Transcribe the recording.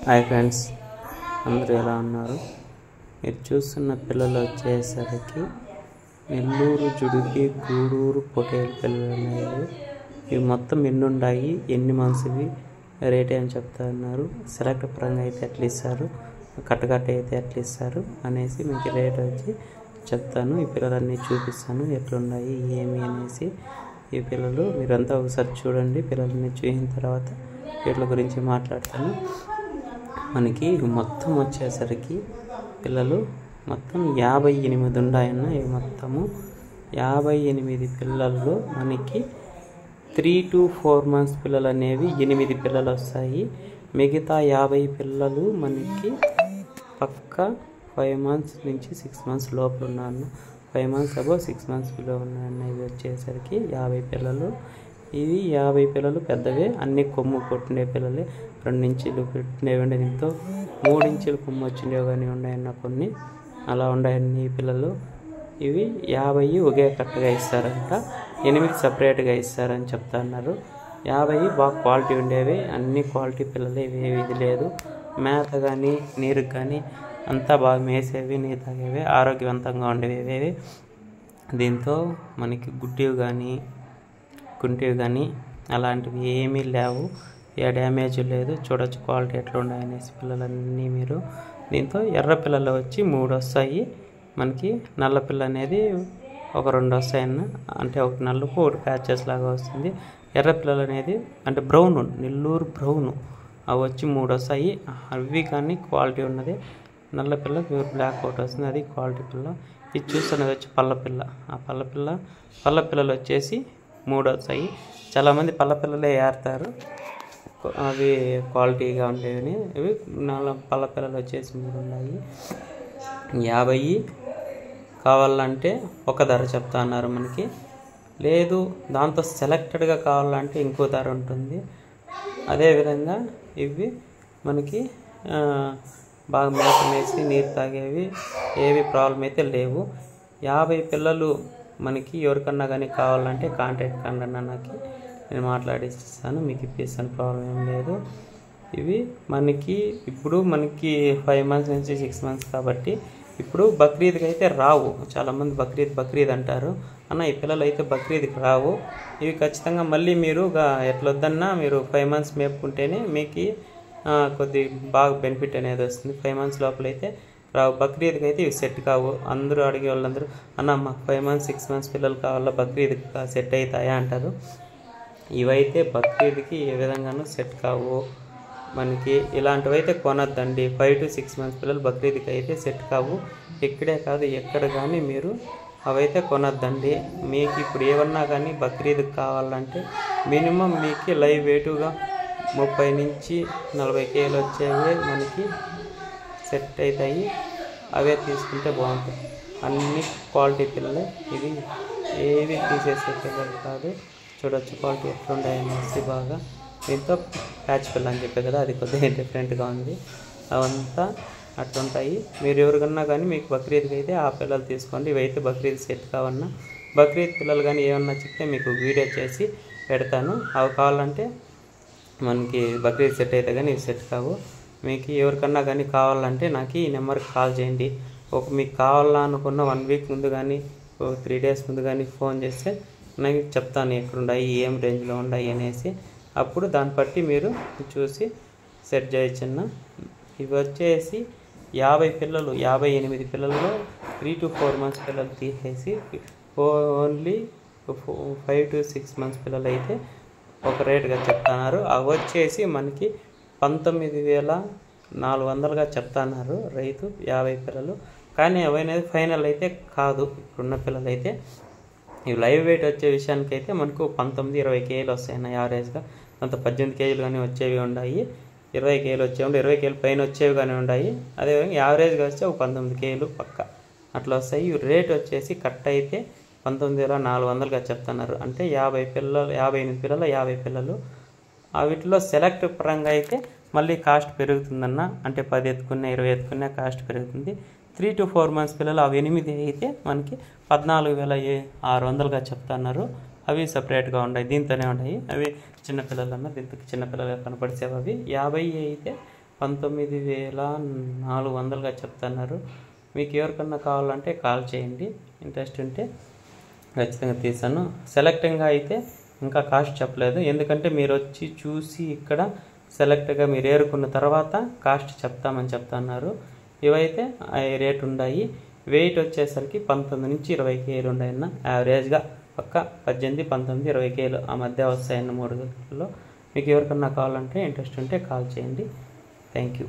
Hi friends, అందరూ ఎలా ఉన్నారు? మీరు చూస్తున్న పిల్లలు వచ్చేసరికి నెల్లూరు జుడిపి గూడూరు పొటేల్ పిల్లలు అనేవి. ఇవి మొత్తం ఎన్ని ఉన్నాయి, ఎన్ని మంత్స్వి, రేట్ అని చెప్తా ఉన్నారు. సెలెక్ట్ పరంగా అయితే ఎట్లా ఇస్తారు, కట్టకట్ట అయితే ఎట్లా ఇస్తారు అనేసి మీకు రేట్ వచ్చి చెప్తాను. ఈ పిల్లలన్నీ చూపిస్తాను ఎట్లున్నాయి ఏమి అనేసి. ఈ పిల్లలు మీరంతా ఒకసారి చూడండి. పిల్లల్ని చూసిన తర్వాత వీళ్ళ గురించి మాట్లాడతాను. మనకి మొత్తం వచ్చేసరికి పిల్లలు మొత్తం 58 ఉన్నాయన్న. ఇవి మొత్తము 58 పిల్లల్లో మనకి 3 to 4 months పిల్లలు అనేవి 8 పిల్లలు వస్తాయి. మిగతా 50 పిల్లలు మనకి పక్క 5 months నుంచి 6 months లోపల ఉన్నాను. 5 months అబో 6 months పిల్లలు ఉన్నాయన్న. ఇవి వచ్చేసరికి 50 పిల్లలు. ఇవి 50 పిల్లలు పెద్దవే, అన్ని కొమ్ము కొట్టినే పిల్లలే. 2 ఇంచులు పెట్టినవి ఉండే, దీంతో 3 ఇంచులు కొమ్ము వచ్చినవి కానీ ఉన్నాయన్న. కొన్ని అలా ఉన్నాయన్ని పిల్లలు. ఇవి 50 ఒకే కట్టగా ఇస్తారంట, 8 సపరేట్గా ఇస్తారని చెప్తా అన్నారు. 50 బాగా క్వాలిటీ ఉండేవి, అన్ని క్వాలిటీ పిల్లలే. ఇవేవి ఇది లేదు. మేత కానీ నీరుకి కానీ అంతా బాగా మేసేవి, నీరు తాగేవి, ఆరోగ్యవంతంగా ఉండేవి ఇవేవి. దీంతో మనకి గుడ్డివి కానీ కుంటివి కానీ అలాంటివి ఏమీ లేవు, ఏ డ్యామేజ్ లేదు. చూడొచ్చు క్వాలిటీ ఎట్లా ఉన్నాయనేసి పిల్లలన్నీ మీరు. దీంతో ఎర్ర పిల్లలు వచ్చి 3 వస్తాయి మనకి. నల్ల పిల్ల అనేది ఒక 2 వస్తాయన్న, అంటే ఒక నల్లుకు 1 ప్యాచెస్ లాగా వస్తుంది. ఎర్ర పిల్లలు అనేది అంటే బ్రౌన్, నెల్లూరు బ్రౌను, అవి వచ్చి 3 వస్తాయి. అవి కానీ క్వాలిటీ ఉన్నది. నల్ల పిల్ల ప్యూర్ బ్లాక్ ఒకటి వస్తుంది, అది క్వాలిటీ పిల్ల. ఇది చూస్తున్నది వచ్చి పల్లపిల్ల. ఆ పల్ల పిల్లలు వచ్చేసి 3 వస్తాయి. చాలామంది పల్ల పిల్లలే ఏరుతారు, అవి క్వాలిటీగా ఉండేవి. ఇవి పల్ల పిల్లలు వచ్చేసి 3 ఉన్నాయి. 50 కావాలంటే ఒక ధర చెప్తా అన్నారు మనకి. లేదు దాంతో సెలెక్టెడ్గా కావాలంటే ఇంకో ధర ఉంటుంది. అదేవిధంగా ఇవి మనకి బాగా మేత మేసి నీరు తాగేవి, ఏవి ప్రాబ్లం అయితే లేవు. 50 పిల్లలు మనకి ఎవరికన్నా కానీ కావాలంటే కాంటాక్ట్ కండి అన్న, నాకు నేను మాట్లాడిస్తాను, మీకు ఇప్పిస్తాను, ప్రాబ్లం ఏం లేదు. ఇవి మనకి ఇప్పుడు 5 months నుంచి 6 months కాబట్టి ఇప్పుడు బక్రీద్కి అయితే రావు. చాలామంది బక్రీద్ అంటారు అన్న. ఈ పిల్లలు అయితే బక్రీద్కి రావు. ఇవి ఖచ్చితంగా మళ్ళీ మీరు ఎట్లొద్దన్నా మీరు 5 months మేపుకుంటేనే మీకు కొద్ది బాగా బెనిఫిట్ అనేది వస్తుంది. 5 months లోపలైతే రావు. బక్రీద్కి అయితే ఇవి సెట్ కావు. అందరూ అడిగే వాళ్ళందరూ అన్న మాకు 5 months 6 months పిల్లలు కావాలా, బక్రీద్కి సెట్ అవుతాయా అంటారు. ఇవైతే బక్రీద్కి ఏ విధంగానూ సెట్ కావు మనకి. ఇలాంటివి అయితే కొనొద్దండి. 5 to 6 months పిల్లలు బక్రీద్కి అయితే సెట్ కావు. ఇక్కడే కాదు ఎక్కడ కానీ మీరు అవైతే కొనొద్దండి. మీకు ఇప్పుడు ఏమన్నా కానీ బక్రీద్కి కావాలంటే మినిమం మీకు లైవ్ వెయిట్గా 30 నుంచి 40 kg వచ్చేవి మనకి సెట్ అవుతాయి. అవే తీసుకుంటే బాగుంటుంది. అన్ని క్వాలిటీ పిల్లలే. ఇది ఏవి తీసేసే పిల్లలు కాదు. చూడొచ్చు క్వాలిటీ ఎట్లుంటాయనేసి బాగా. దీంతో ప్యాచ్ పిల్ల అని చెప్పే కదా, అది కొద్దిగా డిఫరెంట్గా ఉంది. అవంతా అట్లుంటాయి. మీరు ఎవరికన్నా కానీ మీకు బక్రీద్కి అయితే ఆ పిల్లలు తీసుకోండి. ఇవైతే బక్రీద్ సెట్ కావన్నా. బక్రీద్ పిల్లలు కానీ ఏమన్నా చెప్తే మీకు వీడియో చేసి పెడతాను. అవి కావాలంటే మనకి బక్రీద్ సెట్ అయితే కానీ ఇవి సెట్ కావు. మీకు ఎవరికన్నా కానీ కావాలంటే నాకు ఈ నెంబర్కి కాల్ చేయండి. మీకు కావాలనుకున్న 1 week ముందు కానీ 3 days ముందు కానీ ఫోన్ చేస్తే నాకు చెప్తాను ఎక్కడున్నాయి, ఏం రేంజ్లో ఉన్నాయి అనేసి. అప్పుడు దాన్ని బట్టి మీరు చూసి సెట్ చేయొచ్చన్న. ఇవి వచ్చేసి 50 పిల్లలు, 58 పిల్లల్లో 3 to 4 months పిల్లలు తీసేసి ఓన్లీ 5 to 6 months పిల్లలు అయితే ఒక రేటుగా చెప్తున్నారు. అవి వచ్చేసి మనకి 19,400గా చెప్తున్నారు రైతు. 50 పిల్లలు కానీ అవనేది ఫైనల్ అయితే కాదు. ఇప్పుడున్న పిల్లలు అయితే ఇవి లైవ్ వెయిట్ వచ్చే విషయానికి అయితే మనకు 19-20 kg వస్తాయన్న యావరేజ్గా. అంత 18 kg కానీ వచ్చేవి ఉన్నాయి, 20 kg వచ్చేవి, 20 kg పైన వచ్చేవి కానీ ఉన్నాయి. అదేవిధంగా యావరేజ్గా వస్తే ఒక 19 kg పక్క అట్లా వస్తాయి. ఇవి రేట్ వచ్చేసి కట్ అయితే 19,400గా చెప్తున్నారు. అంటే 58 పిల్లలు 50 పిల్లలు. వీటిలో సెలెక్ట్ పరంగా అయితే మళ్ళీ కాస్ట్ పెరుగుతుందన్న. అంటే 10 ఎత్తుకున్నా 20 ఎత్తుకున్నా కాస్ట్ పెరుగుతుంది. 3 to 4 months పిల్లలు అవి 8 అయితే మనకి 14,600గా చెప్తున్నారు. అవి సపరేట్గా ఉన్నాయి, దీంతోనే ఉన్నాయి. అవి చిన్నపిల్లలన్నా దీంతో చిన్నపిల్లలుగా కనపడిసేవి. అవి 50 అయితే 19,400గా చెప్తున్నారు. మీకు ఎవరికన్నా కావాలంటే కాల్ చేయండి, ఇంట్రెస్ట్ ఉంటే ఖచ్చితంగా తీసాను. సెలెక్టింగ్గా అయితే ఇంకా కాస్ట్ చెప్పలేదు, ఎందుకంటే మీరు వచ్చి చూసి ఇక్కడ సెలెక్ట్గా మీరు ఏరుకున్న తర్వాత కాస్ట్ చెప్తామని చెప్తున్నారు. ఇవైతే రేట్ ఉన్నాయి. వెయిట్ వచ్చేసరికి 19 నుంచి 20 కేలు ఉన్నాయన్న. యావరేజ్గా పక్క 18, 19, 20 కేలు ఆ మధ్య వస్తాయన్న 3 గంటల్లో. మీకు ఎవరికన్నా కావాలంటే ఇంట్రెస్ట్ ఉంటే కాల్ చేయండి. Thank you.